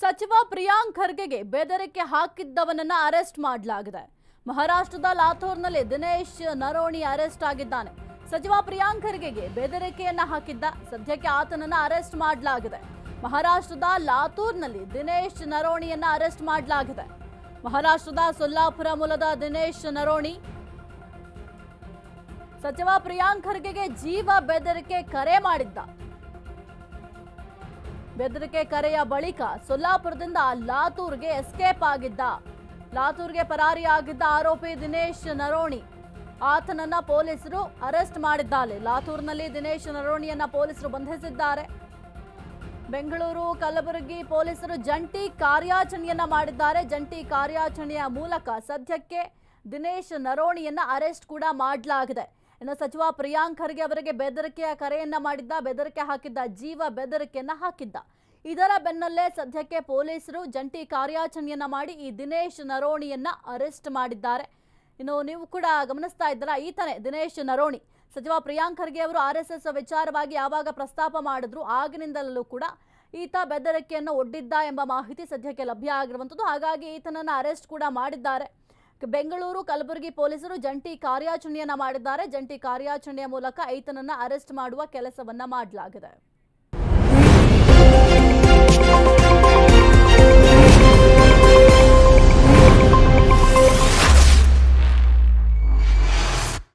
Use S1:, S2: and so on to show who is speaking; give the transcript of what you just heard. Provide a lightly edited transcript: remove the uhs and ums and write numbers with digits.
S1: ಸಚಿವ ಪ್ರಿಯಾಂಕ್ ಖರ್ಗೆಗೆ ಬೆದರಿಕೆ ಹಾಕಿದ್ದವನನ್ನ ಅರೆಸ್ಟ್ ಮಾಡಲಾಗಿದೆ. ಮಹಾರಾಷ್ಟ್ರದ ಲಾತೂರ್ನಲ್ಲಿ ದಿನೇಶ್ ನರೋಣಿ ಅರೆಸ್ಟ್ ಆಗಿದ್ದಾನೆ. ಸಚಿವ ಪ್ರಿಯಾಂಕ್ ಖರ್ಗೆಗೆ ಬೆದರಿಕೆಯನ್ನ ಹಾಕಿದ್ದ, ಸದ್ಯಕ್ಕೆ ಆತನನ್ನ ಅರೆಸ್ಟ್ ಮಾಡಲಾಗಿದೆ. ಮಹಾರಾಷ್ಟ್ರದ ಲಾತೂರ್ನಲ್ಲಿ ದಿನೇಶ್ ನರೋಣಿಯನ್ನ ಅರೆಸ್ಟ್ ಮಾಡಲಾಗಿದೆ. ಮಹಾರಾಷ್ಟ್ರದ ಸೊಲ್ಲಾಪುರ ಮೂಲದ ದಿನೇಶ್ ನರೋಣಿ ಸಚಿವ ಪ್ರಿಯಾಂಕ್ ಖರ್ಗೆಗೆ ಜೀವ ಬೆದರಿಕೆ ಕರೆ ಮಾಡಿದ್ದ. ಬೆದರಿಕೆ ಕರೆಯ ಬಳಿಕ ಸೊಲ್ಲಾಪುರದಿಂದ ಲಾತೂರ್ಗೆ ಎಸ್ಕೇಪ್ ಆಗಿದ್ದ. ಲಾತೂರ್ಗೆ ಪರಾರಿಯಾಗಿದ್ದ ಆರೋಪಿ ದಿನೇಶ್ ನರೋಣಿ, ಆತನನ್ನ ಪೊಲೀಸರು ಅರೆಸ್ಟ್ ಮಾಡಿದ್ದಾರೆ. ಲಾತೂರ್ನಲ್ಲಿ ದಿನೇಶ್ ನರೋಣಿಯನ್ನ ಪೊಲೀಸರು ಬಂಧಿಸಿದ್ದಾರೆ. ಬೆಂಗಳೂರು ಕಲಬುರಗಿ ಪೊಲೀಸರು ಜಂಟಿ ಕಾರ್ಯಾಚರಣೆಯನ್ನ ಮಾಡಿದ್ದಾರೆ. ಜಂಟಿ ಕಾರ್ಯಾಚರಣೆಯ ಮೂಲಕ ಸದ್ಯಕ್ಕೆ ದಿನೇಶ್ ನರೋಣಿಯನ್ನ ಅರೆಸ್ಟ್ ಕೂಡ ಮಾಡಲಾಗಿದೆ. ಇನ್ನು ಸಚಿವ ಪ್ರಿಯಾಂಕ್ ಖರ್ಗೆ ಅವರಿಗೆ ಬೆದರಿಕೆಯ ಕರೆಯನ್ನ ಮಾಡಿದ್ದ, ಬೆದರಿಕೆ ಹಾಕಿದ್ದ, ಜೀವ ಬೆದರಿಕೆಯನ್ನ ಹಾಕಿದ್ದ. ಇದರ ಬೆನ್ನಲ್ಲೇ ಸದ್ಯಕ್ಕೆ ಪೊಲೀಸರು ಜಂಟಿ ಕಾರ್ಯಾಚರಣೆಯನ್ನ ಮಾಡಿ ಈ ದಿನೇಶ್ ನರೋಣಿಯನ್ನ ಅರೆಸ್ಟ್ ಮಾಡಿದ್ದಾರೆ. ಇನ್ನು ನೀವು ಕೂಡ ಗಮನಿಸ್ತಾ ಇದ್ದೀರಾ, ಈತನೇ ದಿನೇಶ್ ನರೋಣಿ. ಸಚಿವ ಪ್ರಿಯಾಂಕ್ ಖರ್ಗೆ ಅವರು RSS ವಿಚಾರವಾಗಿ ಯಾವಾಗ ಪ್ರಸ್ತಾಪ ಮಾಡಿದ್ರು ಆಗಿನಿಂದಲೂ ಕೂಡ ಈತ ಬೆದರಿಕೆಯನ್ನು ಒಡ್ಡಿದ್ದ ಎಂಬ ಮಾಹಿತಿ ಸದ್ಯಕ್ಕೆ ಲಭ್ಯ ಆಗಿರುವಂಥದ್ದು. ಹಾಗಾಗಿ ಈತನನ್ನ ಅರೆಸ್ಟ್ ಕೂಡ ಮಾಡಿದ್ದಾರೆ. ಬೆಂಗಳೂರು ಕಲಬುರಗಿ ಪೊಲೀಸರು ಜಂಟಿ ಕಾರ್ಯಾಚರಣೆಯನ್ನ ಮಾಡಿದ್ದಾರೆ. ಜಂಟಿ ಕಾರ್ಯಾಚರಣೆಯ ಮೂಲಕ ಈತನನ್ನ ಅರೆಸ್ಟ್ ಮಾಡುವ ಕೆಲಸವನ್ನ ಮಾಡಲಾಗಿದೆ.